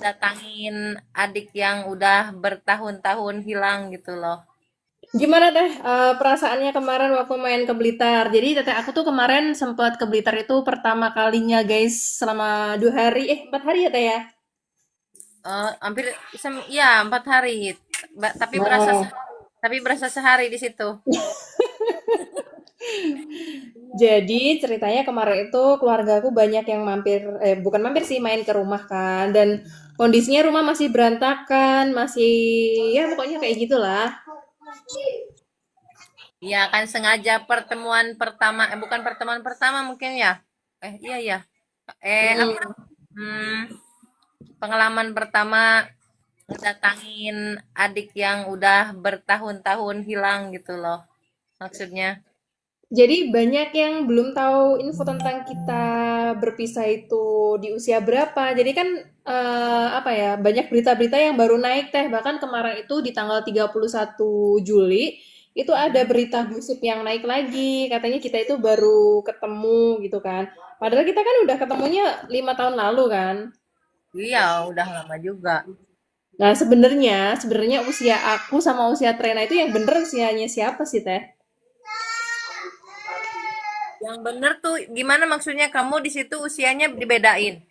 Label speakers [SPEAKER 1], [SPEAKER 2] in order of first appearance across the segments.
[SPEAKER 1] datangin adik yang udah bertahun-tahun hilang gitu loh.
[SPEAKER 2] Gimana teh perasaannya kemarin waktu main ke Blitar? Jadi teteh aku tuh kemarin sempat ke Blitar itu pertama kalinya guys selama 2 hari, 4 hari ya teh ya.
[SPEAKER 1] Hampir ya 4 hari. Tapi berasa
[SPEAKER 2] Nah,
[SPEAKER 1] sehari. Tapi berasa sehari di situ.
[SPEAKER 2] jadi ceritanya kemarin itu keluarga aku banyak yang mampir, bukan mampir sih main ke rumah kan, dan kondisinya rumah masih berantakan, masih ya pokoknya kayak gitulah.
[SPEAKER 1] Iya kan sengaja pertemuan pertama, bukan pertemuan pertama mungkin ya. Iya ya. Apa?
[SPEAKER 2] Mm.
[SPEAKER 1] Hmm, Pengalaman pertama ngedatangin adik yang udah bertahun-tahun hilang gitu loh. Maksudnya.
[SPEAKER 2] Jadi banyak yang belum tahu info tentang kita berpisah itu di usia berapa. Jadi kan apa ya, banyak berita-berita yang baru naik teh. Bahkan kemarin itu di tanggal 31 Juli itu ada berita gosip yang naik lagi. Katanya kita itu baru ketemu gitu kan. Padahal kita kan udah ketemunya 5 tahun lalu kan.
[SPEAKER 1] Iya, udah lama juga.
[SPEAKER 2] Nah, sebenarnya usia aku sama usia Trena itu yang bener usianya siapa sih, Teh?
[SPEAKER 1] Yang bener tuh gimana maksudnya kamu di situ usianya dibedain?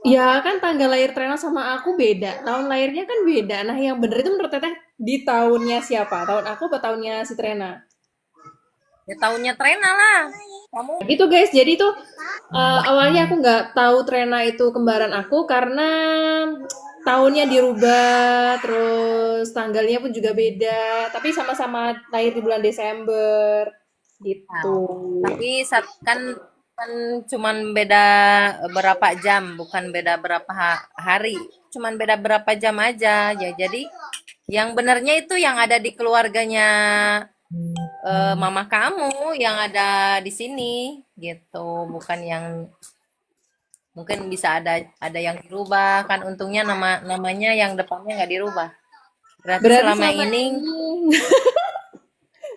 [SPEAKER 2] Ya kan tanggal lahir Trena sama aku beda. Tahun lahirnya kan beda. Nah, yang bener itu menurut Teteh di tahunnya siapa? Tahun aku atau tahunnya si Trena?
[SPEAKER 1] Ya tahunnya Trena lah. Kamu
[SPEAKER 2] Gitu guys, jadi tuh awalnya aku nggak tahu Trena itu kembaran aku karena tahunnya dirubah, terus tanggalnya pun juga beda, tapi sama-sama lahir di bulan Desember
[SPEAKER 1] Nah,
[SPEAKER 2] gitu.
[SPEAKER 1] tapi kan kan cuman beda berapa jam, bukan beda berapa hari. Cuman beda berapa jam aja. Ya, jadi yang benernya itu yang ada di keluarganya mama kamu yang ada di sini gitu, bukan yang mungkin bisa ada yang dirubah kan untungnya namanya yang depannya nggak dirubah. Berarti
[SPEAKER 2] Berarti
[SPEAKER 1] selama
[SPEAKER 2] selama
[SPEAKER 1] ini
[SPEAKER 2] ini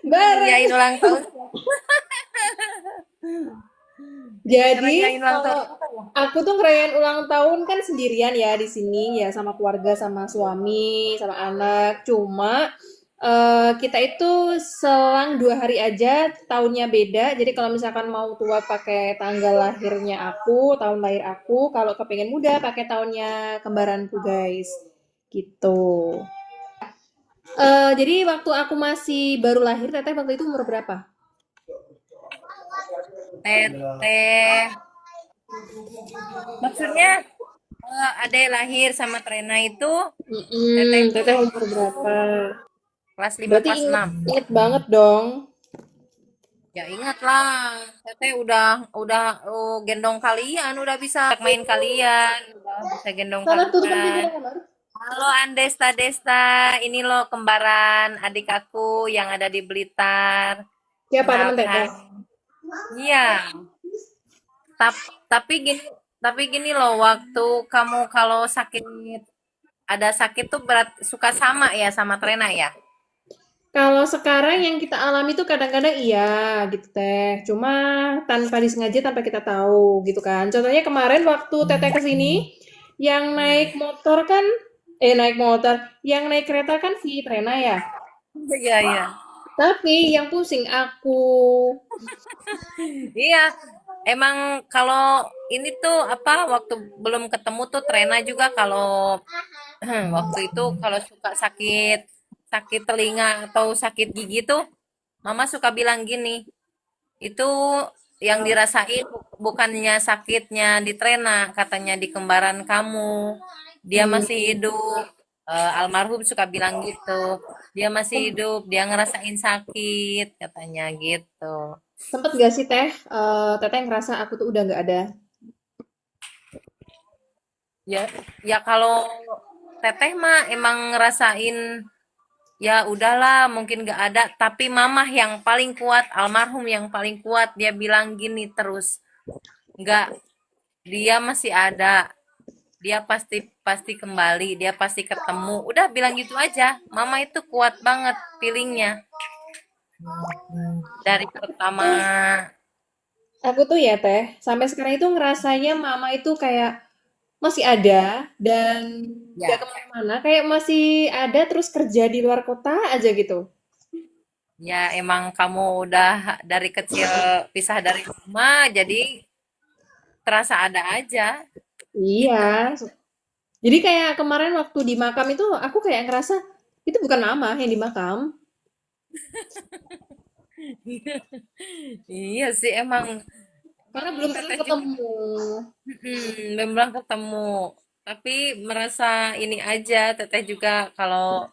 [SPEAKER 1] ngeriain
[SPEAKER 2] bareng.
[SPEAKER 1] ulang tahun,
[SPEAKER 2] Jadi
[SPEAKER 1] ngeriain ulang tahun
[SPEAKER 2] kalau
[SPEAKER 1] apa ya?
[SPEAKER 2] aku tuh ngerayain ulang tahun kan sendirian ya di sini ya sama keluarga, sama suami, sama anak. Cuma kita itu selang 2 hari aja tahunnya beda. Jadi kalau misalkan mau tua pakai tanggal lahirnya aku, tahun lahir aku. Kalau kepengen muda pakai tahunnya kembaranku guys. Gitu. Jadi waktu aku masih baru lahir, teteh waktu itu umur berapa?
[SPEAKER 1] Teteh, maksudnya adek lahir sama Trena itu teteh itu
[SPEAKER 2] Teteh umur berapa?
[SPEAKER 1] kelas 5
[SPEAKER 2] Berarti
[SPEAKER 1] kelas
[SPEAKER 2] inget,
[SPEAKER 1] 6.
[SPEAKER 2] inget banget dong.
[SPEAKER 1] Ya ingat lah, teteh udah gendong kalian, udah bisa main kalian, udah bisa gendong
[SPEAKER 2] Sana tutupan
[SPEAKER 1] kalian.
[SPEAKER 2] pintunya kamar.
[SPEAKER 1] Halo Andesta Desta, ini loh kembaran adik aku yang ada di Blitar.
[SPEAKER 2] Siapa teman
[SPEAKER 1] Kenalkan.
[SPEAKER 2] teteh?
[SPEAKER 1] Iya, tapi gini, loh, waktu kamu kalau sakit, ada sakit tuh berat suka sama ya sama Trena ya.
[SPEAKER 2] Kalau sekarang yang kita alami tuh kadang-kadang iya gitu teh. Cuma tanpa disengaja, tanpa kita tahu gitu kan. Contohnya kemarin waktu teteh kesini, yang
[SPEAKER 1] Hmm.
[SPEAKER 2] naik motor kan, naik motor, yang naik kereta kan si Trena ya.
[SPEAKER 1] Iya, iya.
[SPEAKER 2] Tapi yang pusing aku.
[SPEAKER 1] Iya, emang kalau ini tuh apa waktu belum ketemu tuh Trena juga kalau waktu itu kalau suka sakit sakit telinga atau sakit gigi tuh Mama suka bilang gini, itu yang dirasain bukannya sakitnya di Trena, katanya di kembaran kamu. Dia masih
[SPEAKER 2] Hmm,
[SPEAKER 1] hidup. Almarhum suka bilang gitu. Dia masih hidup, dia ngerasain sakit, katanya gitu.
[SPEAKER 2] sempet gak sih teh, teteh ngerasa aku tuh udah nggak ada.
[SPEAKER 1] Ya, ya kalau Teteh mah emang ngerasain ya udahlah mungkin gak ada, tapi mamah yang paling kuat, almarhum yang paling kuat, dia bilang gini terus, nggak, dia masih ada, dia pasti pasti kembali, dia pasti ketemu, udah bilang gitu aja. Mama itu kuat banget feelingnya dari pertama.
[SPEAKER 2] Aku tuh ya teh, sampai sekarang itu ngerasanya mama itu kayak masih ada dan nggak
[SPEAKER 1] Ya,
[SPEAKER 2] kemana-mana, kayak masih ada terus kerja di luar kota aja gitu.
[SPEAKER 1] ya emang kamu udah dari kecil pisah dari rumah, jadi terasa ada aja
[SPEAKER 2] Iya.
[SPEAKER 1] gitu.
[SPEAKER 2] Jadi kayak kemarin waktu di makam itu aku kayak ngerasa itu bukan mama yang di makam.
[SPEAKER 1] Iya sih emang
[SPEAKER 2] Karena belum pernah
[SPEAKER 1] teteh juga
[SPEAKER 2] ketemu.
[SPEAKER 1] belum ketemu. Tapi merasa ini aja, teteh juga kalau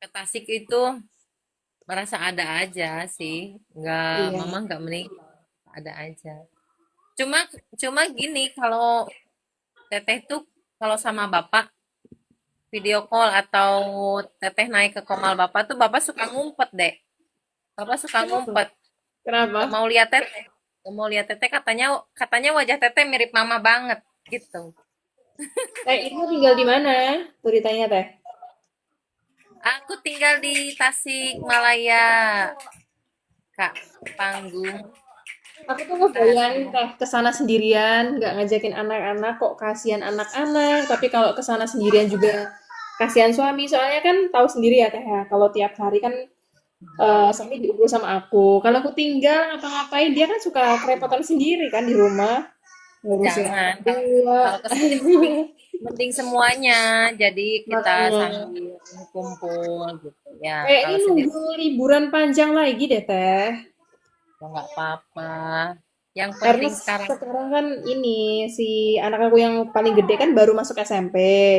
[SPEAKER 1] ke Tasik itu merasa ada aja sih. Mama
[SPEAKER 2] Iya.
[SPEAKER 1] nggak meninggal, ada aja. Cuma cuma gini, kalau teteh tuh kalau sama bapak video call atau teteh naik ke komal bapak tuh bapak suka ngumpet deh. Bapak suka
[SPEAKER 2] Kenapa?
[SPEAKER 1] ngumpet.
[SPEAKER 2] Kenapa?
[SPEAKER 1] Gak mau lihat teteh. Gak mau lihat teteh, katanya katanya wajah teteh mirip mama banget gitu.
[SPEAKER 2] Ibu tinggal di mana? Tuh ditanya teh.
[SPEAKER 1] Aku tinggal di Tasikmalaya, Kak. Panggung
[SPEAKER 2] Aku tuh ngebayangin
[SPEAKER 1] Tasik.
[SPEAKER 2] teh ke sana sendirian, nggak ngajakin anak-anak kok kasihan anak-anak. Tapi kalau ke sana sendirian juga kasihan suami. Soalnya kan tahu sendiri ya teh ya, kalau tiap hari kan suami diurus sama aku. Kalau aku tinggal ngapa-ngapain dia kan suka kerepotan sendiri kan di rumah ngurusin
[SPEAKER 1] Jangan.
[SPEAKER 2] orang
[SPEAKER 1] Kalau
[SPEAKER 2] tua.
[SPEAKER 1] kalau ke sini mending semuanya. Jadi kita
[SPEAKER 2] Makanya
[SPEAKER 1] sambil kumpul gitu ya.
[SPEAKER 2] kayaknya
[SPEAKER 1] Kalau sendiri
[SPEAKER 2] nunggu liburan panjang lagi deh teh.
[SPEAKER 1] ya nggak apa-apa. Yang
[SPEAKER 2] Karena
[SPEAKER 1] penting sekarang.
[SPEAKER 2] sekarang kan ini si anak aku yang paling gede kan baru masuk SMP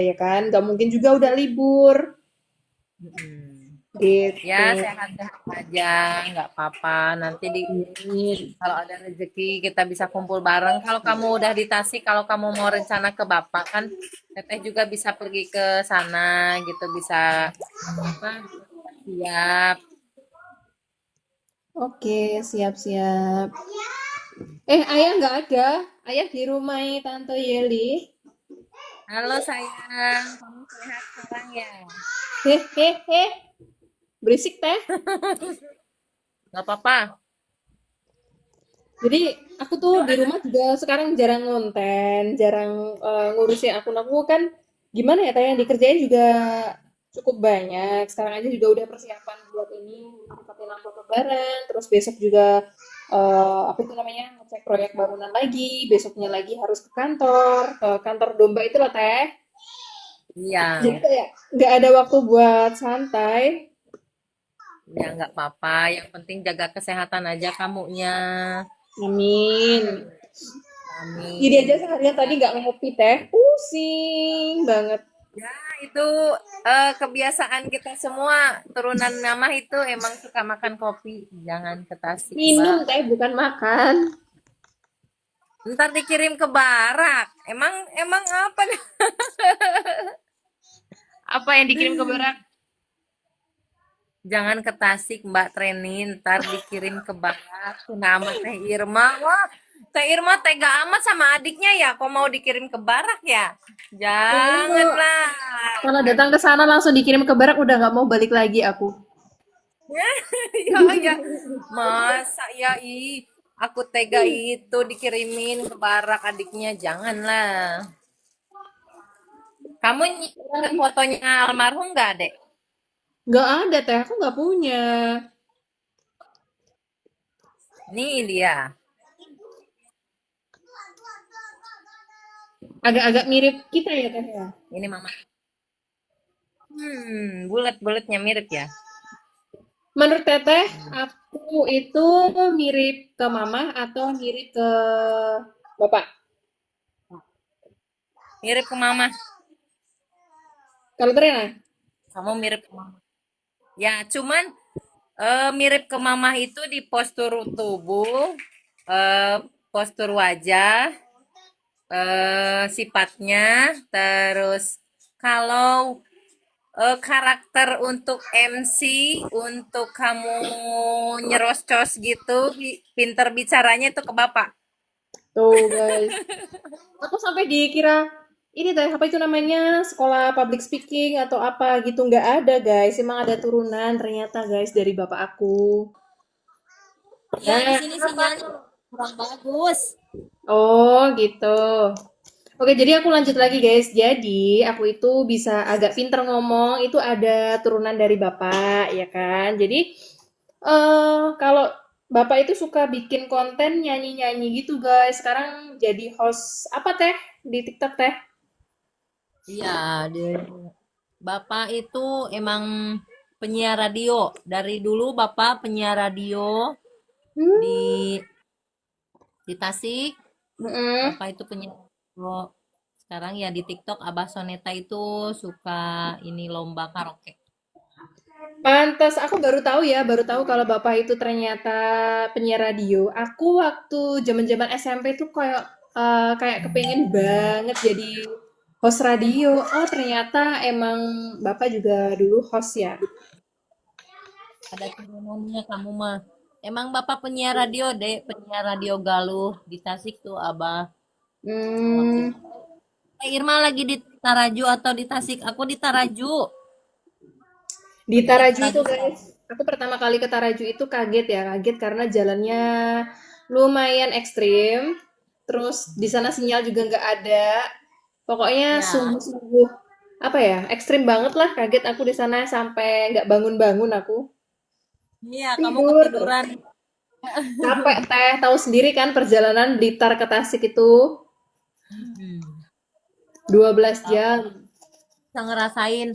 [SPEAKER 2] ya kan, nggak mungkin juga udah libur
[SPEAKER 1] Mm-mm. Ya,
[SPEAKER 2] gitu.
[SPEAKER 1] sehat-sehat aja, nggak apa-apa. Nanti
[SPEAKER 2] Amin.
[SPEAKER 1] kalau ada rezeki kita bisa kumpul bareng. Kalau kamu udah di Tasik, kalau kamu mau rencana ke Bapak kan, Teteh juga bisa pergi ke sana gitu, bisa apa? Siap.
[SPEAKER 2] Oke, siap-siap. Ayah nggak ada. Ayah di rumah Tante Yeli.
[SPEAKER 1] Halo sayang, kamu sehat sekarang ya?
[SPEAKER 2] Hehehe. Berisik teh.
[SPEAKER 1] Nggak apa-apa.
[SPEAKER 2] Jadi aku tuh di rumah juga sekarang jarang ngonten, jarang ngurusin akun aku kan gimana ya, tanya yang dikerjain juga cukup banyak. Sekarang aja juga udah persiapan buat ini dapetin amplop lebaran, terus besok juga apa itu namanya ngecek proyek bangunan lagi, besoknya lagi harus ke kantor domba itu loh teh. Jadi
[SPEAKER 1] Iya,
[SPEAKER 2] kayak nggak ada waktu buat santai.
[SPEAKER 1] ya nggak apa-apa. Yang penting jaga kesehatan aja kamunya.
[SPEAKER 2] Amin. Jadi aja
[SPEAKER 1] Amin.
[SPEAKER 2] seharian tadi nggak ngopi teh, pusing banget.
[SPEAKER 1] Ya, itu kebiasaan kita semua turunan mama itu emang suka makan kopi. Jangan ke Tasik,
[SPEAKER 2] Minum
[SPEAKER 1] Mbak.
[SPEAKER 2] teh bukan makan.
[SPEAKER 1] Ntar dikirim ke Barak. Emang emang apa nih?
[SPEAKER 2] Apa yang dikirim ke Barak?
[SPEAKER 1] Jangan ke Tasik, Mbak Trenin. Ntar dikirim ke Barak. Nama Teh Irma. Wah, Teh Irma tega amat sama adiknya ya. Kok mau dikirim ke Barak ya?
[SPEAKER 2] Kayaknya kalau
[SPEAKER 1] Janganlah.
[SPEAKER 2] kalau datang ke sana langsung dikirim ke Barak udah nggak mau balik lagi aku.
[SPEAKER 1] Ya, ya. Masa ya, aku tega itu dikirimin ke Barak adiknya. Janganlah. Kamu ingat fotonya almarhum nggak, Dek?
[SPEAKER 2] Nggak ada teh, aku nggak punya.
[SPEAKER 1] Nih dia.
[SPEAKER 2] Agak-agak mirip kita ya teh ya.
[SPEAKER 1] Ini Mama. Bulat-bulatnya mirip ya.
[SPEAKER 2] Menurut teteh, aku itu mirip ke mama atau mirip ke bapak?
[SPEAKER 1] Mirip ke Mama.
[SPEAKER 2] Kalau Trina?
[SPEAKER 1] Kamu mirip ke Mama. Ya, cuman mirip ke Mama itu di postur tubuh, eh, postur wajah, sifatnya, terus kalau karakter untuk MC, untuk kamu nyerocos gitu, pinter bicaranya itu ke Bapak.
[SPEAKER 2] Tuh guys. Aku sampai dikira ini teh apa itu namanya sekolah public speaking atau apa gitu, nggak ada guys. Emang ada turunan ternyata guys dari bapak aku.
[SPEAKER 1] Ya, di
[SPEAKER 2] Nah,
[SPEAKER 1] sini
[SPEAKER 2] kenapa?
[SPEAKER 1] sinyalnya kurang bagus.
[SPEAKER 2] Oh gitu. Oke, jadi aku lanjut lagi guys. Jadi aku itu bisa agak pinter ngomong. Itu ada turunan dari bapak, ya kan? Jadi kalau bapak itu suka bikin konten nyanyi-nyanyi gitu guys. Sekarang jadi host apa teh di TikTok teh?
[SPEAKER 1] Iya, Bapak itu emang penyiar radio. Dari dulu Bapak penyiar radio
[SPEAKER 2] Hmm.
[SPEAKER 1] di Tasik.
[SPEAKER 2] Mm-mm.
[SPEAKER 1] Bapak itu penyiar radio. Sekarang ya di TikTok Abah Soneta itu suka ini lomba karaoke.
[SPEAKER 2] Pantas, aku baru tahu ya, baru tahu kalau bapak itu ternyata penyiar radio. Aku waktu zaman-zaman SMP tuh kayak kepengen banget jadi host radio. Oh, ternyata emang bapak juga dulu host ya.
[SPEAKER 1] Ada turunannya kamu mah. Emang Bapak penyiar radio, Dek, penyiar radio Galuh di Tasik tuh Abah. Waktu
[SPEAKER 2] Hmm,
[SPEAKER 1] itu Irma lagi di Taraju atau di Tasik? Aku di Taraju.
[SPEAKER 2] di
[SPEAKER 1] Di
[SPEAKER 2] Taraju itu
[SPEAKER 1] Taraju sekarang.
[SPEAKER 2] guys, aku pertama kali ke Taraju itu kaget ya, kaget karena jalannya lumayan ekstrim. Terus di sana sinyal juga nggak ada. Pokoknya
[SPEAKER 1] Ya,
[SPEAKER 2] sungguh-sungguh apa ya, ekstrim banget lah. Kaget aku di sana sampai nggak bangun-bangun aku.
[SPEAKER 1] iya, kamu
[SPEAKER 2] Tidur terus.
[SPEAKER 1] ketiduran.
[SPEAKER 2] Capek teh, tahu sendiri kan perjalanan Blitar ke Tasik itu
[SPEAKER 1] Hmm.
[SPEAKER 2] 12
[SPEAKER 1] Tahu
[SPEAKER 2] jam.
[SPEAKER 1] bisa ngerasain.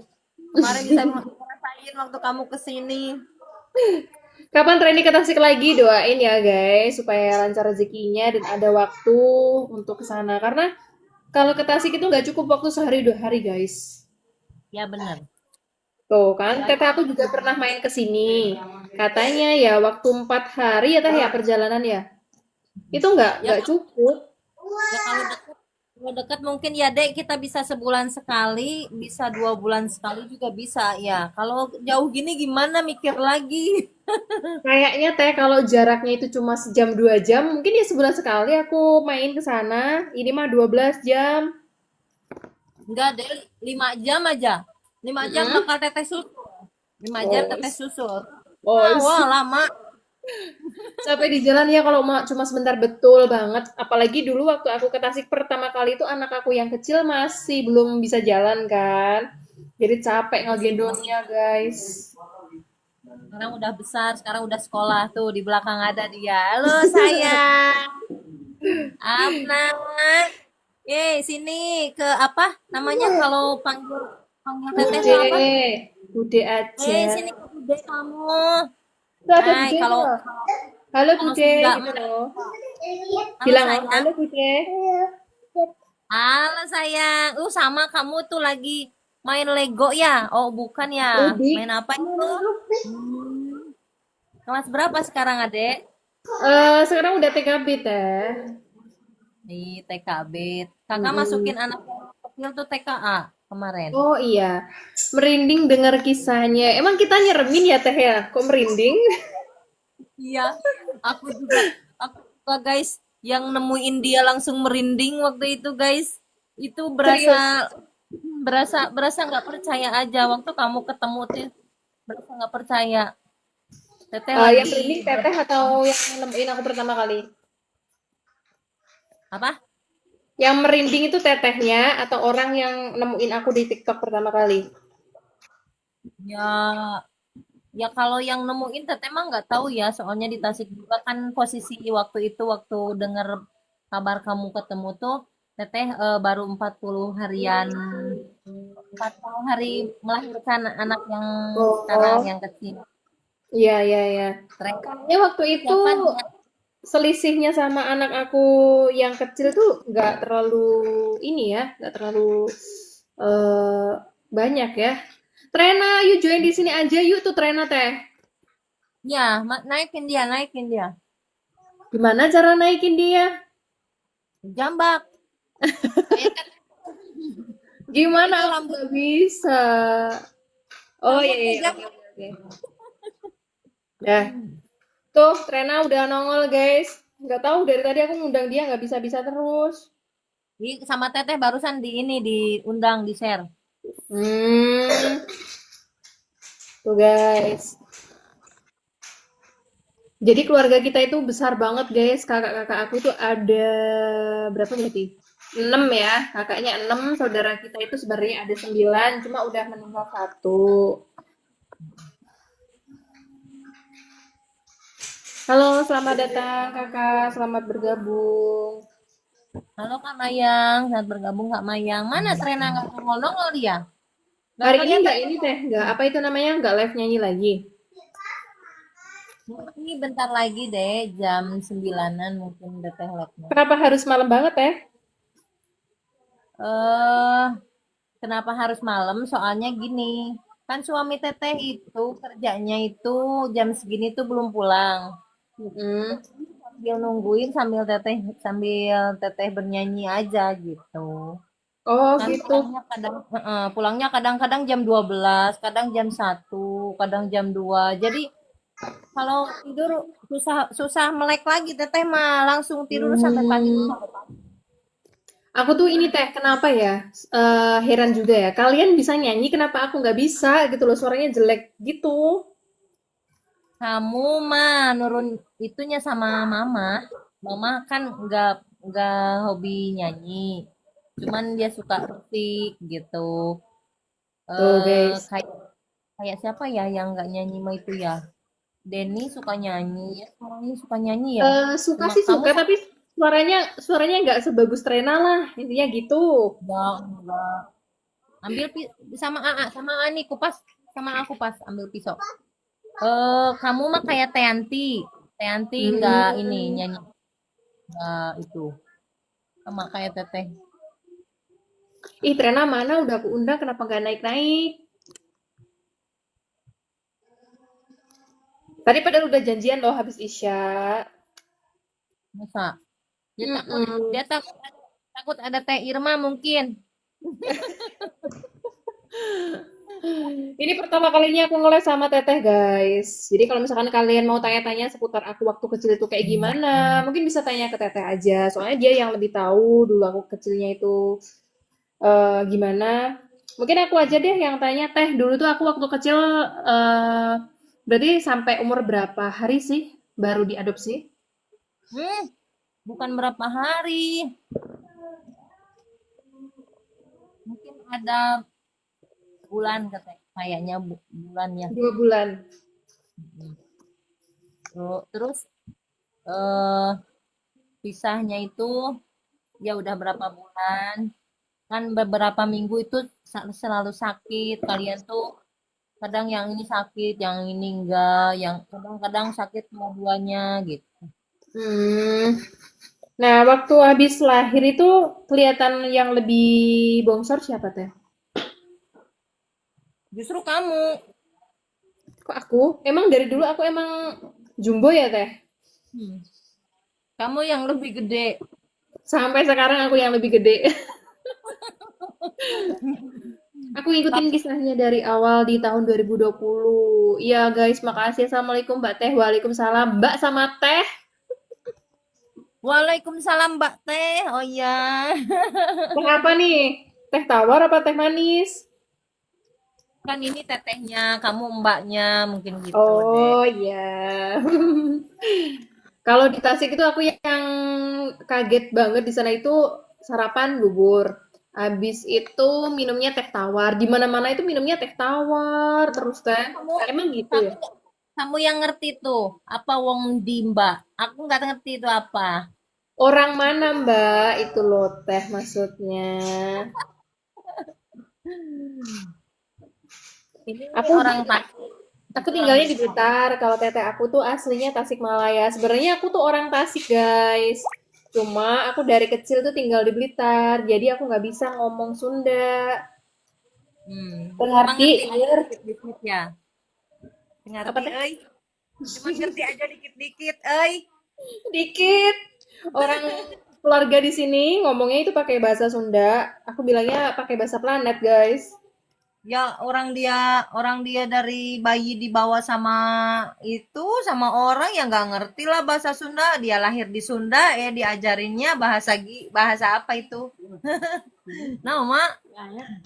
[SPEAKER 1] Kemarin bisa ngerasain waktu kamu kesini.
[SPEAKER 2] Kapan Reni ke Tasik lagi? Doain ya guys, supaya lancar rezekinya dan ada waktu untuk ke sana. Karena kalau ke Tasik itu nggak cukup waktu sehari 2 hari guys.
[SPEAKER 1] Ya bener.
[SPEAKER 2] Tuh kan,
[SPEAKER 1] Ya,
[SPEAKER 2] teteh aku juga pernah main ke sini. Katanya ya waktu 4 hari ya teh ya perjalanan ya. Itu
[SPEAKER 1] ya,
[SPEAKER 2] nggak cukup.
[SPEAKER 1] ya kalau dekat mungkin ya Dek kita bisa sebulan sekali, bisa 2 bulan sekali juga bisa ya. Kalau jauh gini gimana mikir lagi?
[SPEAKER 2] Kayaknya teh kalau jaraknya itu cuma sejam 2 jam, mungkin ya sebulan sekali aku main ke sana. Ini mah 12 jam.
[SPEAKER 1] Enggak deh, 5 jam aja. 5 jam
[SPEAKER 2] Mm-mm.
[SPEAKER 1] bakal tetes susu. 5 jam
[SPEAKER 2] Oh,
[SPEAKER 1] tetes susu.
[SPEAKER 2] oh,
[SPEAKER 1] Wah, lama.
[SPEAKER 2] sampai di jalan ya kalau cuma sebentar betul banget. Apalagi dulu waktu aku ke Tasik pertama kali itu anak aku yang kecil masih belum bisa jalan kan. Jadi capek ngegendongnya guys.
[SPEAKER 1] Sekarang udah besar, sekarang udah sekolah tuh di belakang ada dia. Halo sayang, Abna. Sini ke apa namanya kalau panggil panggil teteh
[SPEAKER 2] Bude,
[SPEAKER 1] tuh apa?
[SPEAKER 2] bude aja.
[SPEAKER 1] Sini ke bude kamu.
[SPEAKER 2] Itu ada
[SPEAKER 1] Hai,
[SPEAKER 2] budenya
[SPEAKER 1] kalau
[SPEAKER 2] loh. Halo
[SPEAKER 1] kalau
[SPEAKER 2] bude,
[SPEAKER 1] Sunda
[SPEAKER 2] gitu
[SPEAKER 1] mah.
[SPEAKER 2] loh.
[SPEAKER 1] Halo
[SPEAKER 2] Bilang oh,
[SPEAKER 1] sayang.
[SPEAKER 2] halo bude.
[SPEAKER 1] Halo sayang. Sama kamu tuh lagi main Lego ya? Oh, bukan ya. Main
[SPEAKER 2] Udik.
[SPEAKER 1] apa itu? Hmm. Kelas berapa sekarang, Adek?
[SPEAKER 2] Sekarang udah TKB teh.
[SPEAKER 1] Di TKB. Kakak
[SPEAKER 2] Mm-mm.
[SPEAKER 1] masukin anak yang kecil tuh TKA kemarin.
[SPEAKER 2] Oh iya, merinding dengar kisahnya. Emang kita nyeremin ya teh ya? Kok merinding?
[SPEAKER 1] Iya, aku juga aku juga guys yang nemuin dia langsung merinding waktu itu guys. Itu berasa
[SPEAKER 2] Serius.
[SPEAKER 1] berasa berasa nggak percaya aja waktu kamu ketemu tuh berasa nggak percaya. Teteh
[SPEAKER 2] Yang
[SPEAKER 1] lagi
[SPEAKER 2] merinding teteh atau yang nemuin aku pertama kali?
[SPEAKER 1] apa?
[SPEAKER 2] Yang merinding itu tetehnya atau orang yang nemuin aku di TikTok pertama kali?
[SPEAKER 1] Ya ya kalau yang nemuin teteh emang nggak tahu ya soalnya di Tasik juga kan posisi waktu itu waktu dengar kabar kamu ketemu tuh teteh baru 40 harian 40 hari melahirkan anak yang sekarang
[SPEAKER 2] Oh,
[SPEAKER 1] yang kecil.
[SPEAKER 2] iya iya iya.
[SPEAKER 1] Keren.
[SPEAKER 2] Kayaknya waktu itu
[SPEAKER 1] Siapa dia?
[SPEAKER 2] selisihnya sama anak aku yang kecil tuh nggak terlalu ini ya, nggak terlalu eh banyak ya. Trena, yuk join di sini aja yuk tuh Trena teh.
[SPEAKER 1] Ya, naikin dia, naikin dia.
[SPEAKER 2] Gimana cara naikin dia?
[SPEAKER 1] Jambak. Kayak kan
[SPEAKER 2] Gimana
[SPEAKER 1] itu
[SPEAKER 2] aku
[SPEAKER 1] rambut
[SPEAKER 2] nggak bisa? Oh iya
[SPEAKER 1] rambutnya
[SPEAKER 2] iya oke
[SPEAKER 1] jambak.
[SPEAKER 2] oke oke. Dah, tuh Trena udah nongol guys. Nggak tahu dari tadi aku ngundang dia nggak bisa-bisa terus.
[SPEAKER 1] Sama Teteh barusan di ini diundang di share.
[SPEAKER 2] Hmm, tuh guys. Jadi keluarga kita itu besar banget guys. Kakak-kakak aku tuh ada berapa berarti? 6 ya, kakaknya 6, saudara kita itu sebenarnya ada 9, cuma udah meninggal satu. Halo, selamat datang kakak, selamat bergabung.
[SPEAKER 1] Halo Kak Mayang, saat bergabung Kak Mayang. Mana Trena nggak nongol-nongol dia? Nggak
[SPEAKER 2] Hari ini
[SPEAKER 1] kelihatan.
[SPEAKER 2] nggak ini teh, nggak apa itu namanya, nggak live nyanyi lagi.
[SPEAKER 1] Ini bentar lagi deh, jam 9-an mungkin teteh live-nya.
[SPEAKER 2] Kenapa harus malam banget teh?
[SPEAKER 1] Eh, kenapa harus malam? Soalnya gini, kan suami teteh itu kerjanya itu jam segini tuh belum pulang.
[SPEAKER 2] Mm-mm.
[SPEAKER 1] Sambil nungguin sambil teteh bernyanyi aja gitu.
[SPEAKER 2] Oh
[SPEAKER 1] Kan
[SPEAKER 2] gitu.
[SPEAKER 1] pulangnya kadang-kadang jam 12, kadang jam 1, kadang jam 2. Jadi kalau tidur susah susah melek lagi teteh mah langsung tidur sampai pagi tuh
[SPEAKER 2] Hmm.
[SPEAKER 1] sampai pagi.
[SPEAKER 2] Aku tuh ini teh, kenapa ya? Heran juga ya. Kalian bisa nyanyi, kenapa aku nggak bisa gitu loh? Suaranya jelek gitu.
[SPEAKER 1] Kamu mah nurun itunya sama mama. Mama kan nggak hobi nyanyi. Cuman dia suka musik gitu.
[SPEAKER 2] Tuh guys.
[SPEAKER 1] Kayak kayak siapa ya yang nggak nyanyi mah itu ya? Denny suka nyanyi, ya semuanya suka nyanyi ya.
[SPEAKER 2] Suka
[SPEAKER 1] Cuma
[SPEAKER 2] sih
[SPEAKER 1] kamu
[SPEAKER 2] suka, tapi suaranya nggak sebagus Trena lah. Intinya gitu.
[SPEAKER 1] enggak. Ambil sama AA, sama Ani kupas, sama aku pas ambil pisau. Kamu mah kayak Teanti. Teanti nggak ini
[SPEAKER 2] Hmm.
[SPEAKER 1] nyanyi nggak itu sama kayak Teteh.
[SPEAKER 2] Ih, Trena mana udah aku undang, kenapa nggak naik-naik? Tadi padahal udah janjian loh habis Isya.
[SPEAKER 1] Masa? Dia takut,
[SPEAKER 2] Mm-mm.
[SPEAKER 1] dia takut, takut ada Teh Irma mungkin.
[SPEAKER 2] Ini pertama kalinya aku ngeles sama Teteh, guys. Jadi kalau misalkan kalian mau tanya-tanya seputar aku waktu kecil itu kayak gimana, mungkin bisa tanya ke Teteh aja. Soalnya dia yang lebih tahu dulu aku kecilnya itu gimana. Mungkin aku aja deh yang tanya, Teh, dulu tuh aku waktu kecil berarti sampai umur berapa hari sih baru diadopsi?
[SPEAKER 1] Hmm, bukan berapa hari. Mungkin ada bulan kayaknya bulan ya.
[SPEAKER 2] 2 bulan.
[SPEAKER 1] Mm. Terus eh pisahnya itu ya udah berapa bulan. Kan beberapa minggu itu selalu sakit. Kalian tuh kadang yang ini sakit, yang ini enggak, yang kadang-kadang sakit dua-duanya gitu.
[SPEAKER 2] Hmm. Nah, waktu habis lahir itu kelihatan yang lebih bongsor siapa, Teh?
[SPEAKER 1] Justru kamu,
[SPEAKER 2] Kok aku? Emang dari dulu aku emang jumbo ya, Teh?
[SPEAKER 1] hmm, kamu yang lebih gede.
[SPEAKER 2] Sampai sekarang aku yang lebih gede. Aku ngikutin
[SPEAKER 1] Tapi
[SPEAKER 2] kisahnya dari awal di tahun 2020. Iya, guys, makasih. Assalamualaikum, Mbak Teh. Waalaikumsalam, Mbak sama Teh.
[SPEAKER 1] Waalaikumsalam Mbak Teh. Oh iya.
[SPEAKER 2] Teh apa nih? Teh tawar apa teh manis?
[SPEAKER 1] Kan ini tetehnya, kamu mbaknya, mungkin gitu deh.
[SPEAKER 2] Oh iya. Kalau di Tasik itu aku yang kaget banget di sana itu sarapan bubur. Habis itu minumnya teh tawar. Di mana-mana itu minumnya teh tawar
[SPEAKER 1] Nah,
[SPEAKER 2] terus teh.
[SPEAKER 1] kamu
[SPEAKER 2] Emang gitu
[SPEAKER 1] kamu
[SPEAKER 2] ya?
[SPEAKER 1] kamu yang ngerti tuh apa wong dimba. Aku nggak ngerti itu apa.
[SPEAKER 2] Orang mana Mbak? Itu loh teh maksudnya.
[SPEAKER 1] Ini
[SPEAKER 2] Aku
[SPEAKER 1] orang Tasik,
[SPEAKER 2] aku
[SPEAKER 1] itu orang
[SPEAKER 2] tinggalnya di
[SPEAKER 1] Blitar.
[SPEAKER 2] Blitar. Kalau teteh aku tuh aslinya Tasikmalaya. Sebenarnya aku tuh orang Tasik, guys. Cuma aku dari kecil tuh tinggal di Blitar. Jadi aku nggak bisa ngomong Sunda.
[SPEAKER 1] Cuma
[SPEAKER 2] Pengerti?
[SPEAKER 1] ngerti aja dikit-dikit ya.
[SPEAKER 2] Apa
[SPEAKER 1] Ngerti,
[SPEAKER 2] teh?
[SPEAKER 1] euy. Cuma ngerti aja dikit-dikit, euy.
[SPEAKER 2] Dikit. Orang keluarga di sini ngomongnya itu pakai bahasa Sunda. Aku bilangnya pakai bahasa planet, guys.
[SPEAKER 1] Ya orang dia dari bayi dibawa sama itu sama orang yang nggak ngerti lah bahasa Sunda. Dia lahir di Sunda, diajarinnya bahasa apa itu? Nah, mak.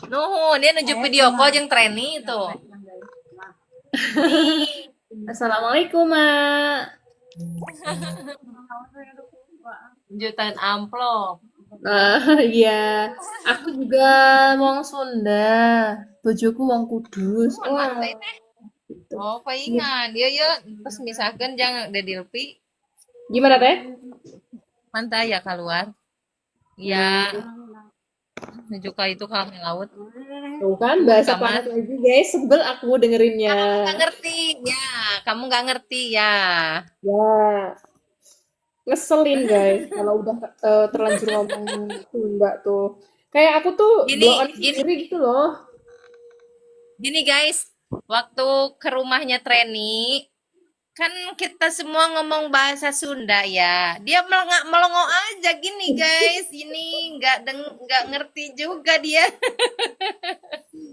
[SPEAKER 1] Nuh, dia nunjuk video call jeung training itu. Nih,
[SPEAKER 2] Assalamualaikum, Mak.
[SPEAKER 1] jutaan amplop.
[SPEAKER 2] Nah, iya. Aku juga wong Sunda. Bojoku wong Kudus.
[SPEAKER 1] Oh,
[SPEAKER 2] Wah,
[SPEAKER 1] mantai teh.
[SPEAKER 2] gitu.
[SPEAKER 1] Oh,
[SPEAKER 2] Iya.
[SPEAKER 1] palingan. Ya ya, terus misalkan jangan Dedilpi
[SPEAKER 2] Gimana teh?
[SPEAKER 1] mantai ya keluar. Ya,
[SPEAKER 2] Hmm,
[SPEAKER 1] Ngejuka itu kalau di laut.
[SPEAKER 2] tuh kan
[SPEAKER 1] Turun
[SPEAKER 2] bahasa
[SPEAKER 1] kamar.
[SPEAKER 2] planet lagi guys. Sebel aku dengerinnya.
[SPEAKER 1] Kamu nggak ngerti ya. Kamu nggak ngerti ya.
[SPEAKER 2] Ya, ngeselin guys kalau udah terlanjur ngomong Sunda tuh. Kayak aku tuh blow
[SPEAKER 1] Gini,
[SPEAKER 2] on
[SPEAKER 1] gini,
[SPEAKER 2] sendiri gitu loh.
[SPEAKER 1] gini guys. Waktu ke rumahnya Treni, kan kita semua ngomong bahasa Sunda ya. Dia melongo aja gini guys. Ini nggak ngerti juga dia.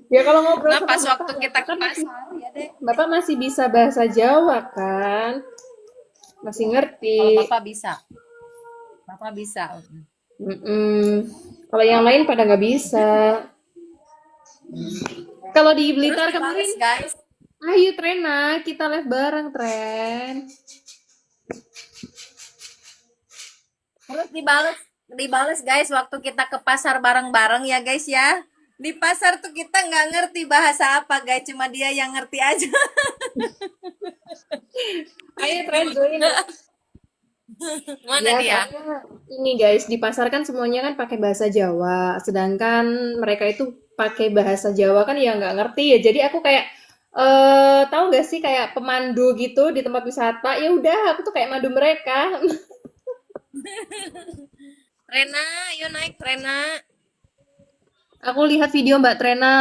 [SPEAKER 2] Ya kalau ngobrol
[SPEAKER 1] Nah
[SPEAKER 2] sama
[SPEAKER 1] pas
[SPEAKER 2] bapak,
[SPEAKER 1] waktu kita
[SPEAKER 2] bapak
[SPEAKER 1] ke
[SPEAKER 2] kan masih
[SPEAKER 1] pasar ya deh.
[SPEAKER 2] bapak masih bisa bahasa Jawa kan? Masih ngerti.
[SPEAKER 1] Kalau bapak bisa.
[SPEAKER 2] Mm-mm. Kalau yang lain pada nggak bisa. Kalau di
[SPEAKER 1] Terus
[SPEAKER 2] Blitar kemarin,
[SPEAKER 1] dibales guys.
[SPEAKER 2] ayo Trena, kita live bareng Tren.
[SPEAKER 1] Terus dibales guys waktu kita ke pasar bareng-bareng ya guys ya. Di pasar tuh kita nggak ngerti bahasa apa guys, cuma dia yang ngerti aja.
[SPEAKER 2] Ayo Tren join.
[SPEAKER 1] Mana
[SPEAKER 2] Ya,
[SPEAKER 1] dia?
[SPEAKER 2] soalnya ini guys, di pasar kan semuanya kan pakai bahasa Jawa, sedangkan mereka itu pakai bahasa Jawa kan ya nggak ngerti ya. Jadi aku kayak tahu nggak sih kayak pemandu gitu di tempat wisata. Ya udah, aku tuh kayak mandu mereka.
[SPEAKER 1] Rena, yuk naik Rena.
[SPEAKER 2] Aku lihat video Mbak Trena,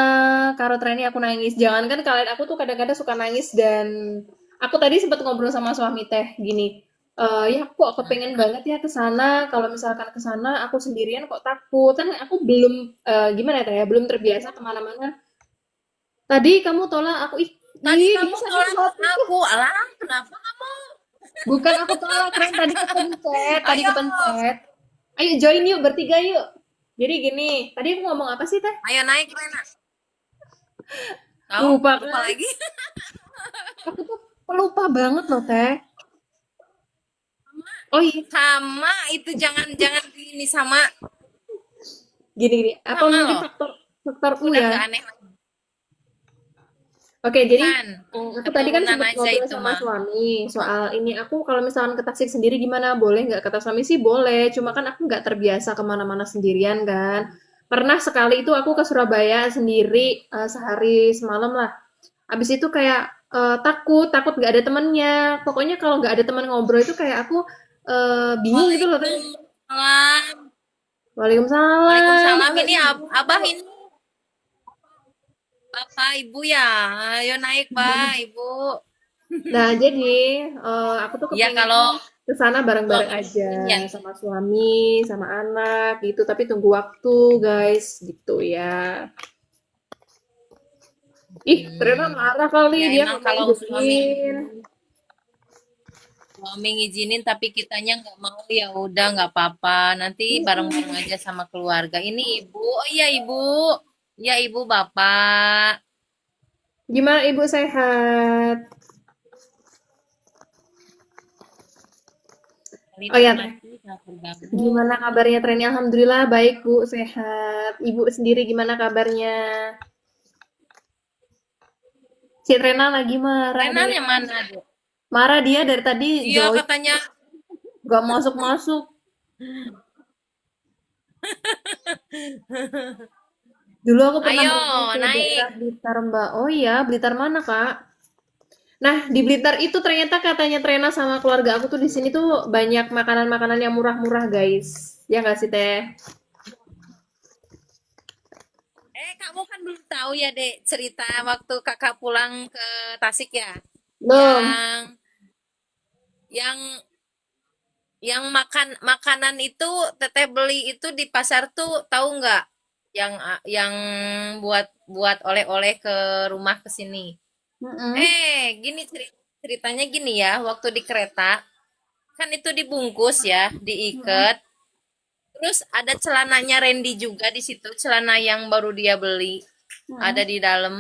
[SPEAKER 2] Karo Treni aku nangis. Jangankan kalian, aku tuh kadang-kadang suka nangis dan aku tadi sempat ngobrol sama suami teh gini. Ya aku kok kepengen banget ya ke sana. Kalau misalkan ke sana aku sendirian kok takut. Kan aku belum gimana ya teh ya, belum terbiasa kemana-mana. Tadi kamu tolak aku
[SPEAKER 1] Tadi
[SPEAKER 2] ih
[SPEAKER 1] kamu
[SPEAKER 2] bisa
[SPEAKER 1] tolak
[SPEAKER 2] banget.
[SPEAKER 1] aku. Alah, kenapa kamu?
[SPEAKER 2] Bukan aku tolak, Ren. Tadi
[SPEAKER 1] Ayo,
[SPEAKER 2] kepencet. Ayo join yuk bertiga yuk. Jadi gini, tadi aku ngomong apa sih teh?
[SPEAKER 1] ayo naik Rena. Tahu?
[SPEAKER 2] Lupa
[SPEAKER 1] Lupa
[SPEAKER 2] kan?
[SPEAKER 1] lagi.
[SPEAKER 2] Aku tuh pelupa banget loh teh. Oh iya,
[SPEAKER 1] Sama itu jangan ini sama
[SPEAKER 2] gini. Apa
[SPEAKER 1] sama
[SPEAKER 2] mungkin
[SPEAKER 1] loh.
[SPEAKER 2] faktorku
[SPEAKER 1] Udah
[SPEAKER 2] ya?
[SPEAKER 1] nggak aneh lagi.
[SPEAKER 2] Oke, jadi
[SPEAKER 1] Bukan.
[SPEAKER 2] aku tadi kan
[SPEAKER 1] Keturunan
[SPEAKER 2] sempat
[SPEAKER 1] aja
[SPEAKER 2] ngobrol
[SPEAKER 1] itu
[SPEAKER 2] sama
[SPEAKER 1] mah.
[SPEAKER 2] suami soal ini. Aku kalau misalkan ke Tasik sendiri gimana? Boleh nggak? Kata suami sih boleh. Cuma kan aku nggak terbiasa kemana-mana sendirian kan. Pernah sekali itu aku ke Surabaya sendiri sehari semalam lah. Abis itu kayak takut nggak ada temennya. Pokoknya kalau nggak ada teman ngobrol itu kayak aku bingung gitu loh. Teh.
[SPEAKER 1] Waalaikumsalam.
[SPEAKER 2] Waalaikumsalam.
[SPEAKER 1] Waalaikumsalam.
[SPEAKER 2] Masa
[SPEAKER 1] Ini
[SPEAKER 2] ibu?
[SPEAKER 1] Abah ini Bapak Ibu ya. Ayo naik, Pak, Ibu.
[SPEAKER 2] Nah, jadi aku tuh
[SPEAKER 1] Ya
[SPEAKER 2] kepengen
[SPEAKER 1] kalau
[SPEAKER 2] ke sana bareng-bareng
[SPEAKER 1] suami
[SPEAKER 2] aja
[SPEAKER 1] izin ya.
[SPEAKER 2] sama suami, sama anak gitu. Tapi tunggu waktu, guys, gitu ya. Ih, ternyata
[SPEAKER 1] Hmm.
[SPEAKER 2] marah kali
[SPEAKER 1] Ya
[SPEAKER 2] dia
[SPEAKER 1] emang
[SPEAKER 2] nggak mau
[SPEAKER 1] kalau
[SPEAKER 2] join.
[SPEAKER 1] suami ngizinin tapi kitanya nggak mau ya udah nggak apa-apa. Nanti bareng-bareng aja sama keluarga. Ini Ibu. Oh iya Ibu. Ya Ibu Bapak.
[SPEAKER 2] Gimana Ibu sehat? Oh
[SPEAKER 1] Lina
[SPEAKER 2] ya, Teh.
[SPEAKER 1] mati nggak terganggu.
[SPEAKER 2] Gimana kabarnya Trennya? Alhamdulillah baik, Bu, sehat. Ibu sendiri gimana kabarnya? Si Trena lagi marah dia.
[SPEAKER 1] Renanya mana, Dek?
[SPEAKER 2] Marah dia dari tadi
[SPEAKER 1] Iya
[SPEAKER 2] join,
[SPEAKER 1] katanya.
[SPEAKER 2] gak masuk-masuk. Dulu aku pernah
[SPEAKER 1] Ayo
[SPEAKER 2] merantau ke
[SPEAKER 1] naik.
[SPEAKER 2] daerah Blitar, Mbak. Oh iya, Blitar mana, Kak? Nah, di Blitar itu ternyata katanya Trena sama keluarga aku tuh di sini tuh banyak makanan-makanan yang murah-murah, guys. Ya nggak sih, Teh?
[SPEAKER 1] Kamu kan belum tahu ya, Dek, cerita waktu kakak pulang ke Tasik ya.
[SPEAKER 2] Belum.
[SPEAKER 1] Yang yang makanan itu teteh beli itu di pasar tuh tahu nggak? Yang buat buat oleh-oleh ke rumah ke sini.
[SPEAKER 2] Mm-mm.
[SPEAKER 1] Gini ceritanya gini ya, waktu di kereta kan itu dibungkus ya,
[SPEAKER 2] Mm-mm.
[SPEAKER 1] diikat. Terus ada celananya Randy juga di situ, celana yang baru dia beli ada
[SPEAKER 2] Mm-mm.
[SPEAKER 1] di dalam.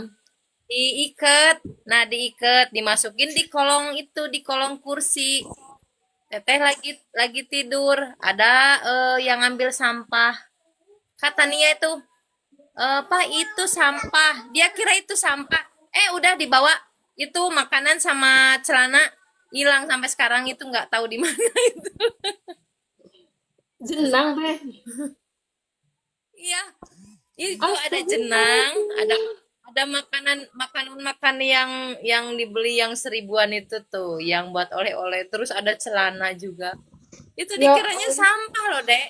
[SPEAKER 1] Diikat, nah diikat, dimasukin di kolong itu, di kolong kursi. Teteh lagi tidur, ada yang ngambil sampah. Kata Nia itu, Pak itu sampah. Dia kira itu sampah. Udah dibawa itu makanan sama celana hilang sampai sekarang itu nggak tahu di mana itu.
[SPEAKER 2] Jenang teh.
[SPEAKER 1] Iya, itu ada
[SPEAKER 2] Astagfirullah.
[SPEAKER 1] jenang, ada makanan yang dibeli yang 1.000-an itu tuh, yang buat oleh-oleh. Terus ada celana juga. Itu
[SPEAKER 2] Ya
[SPEAKER 1] dikiranya sampah loh, Dek.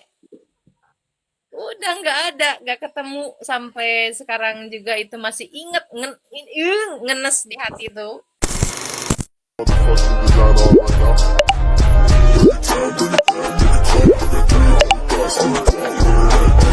[SPEAKER 1] Udah nggak ketemu sampai sekarang juga itu masih inget ngenes di hati tuh.
[SPEAKER 3] Motherfucking design all right now.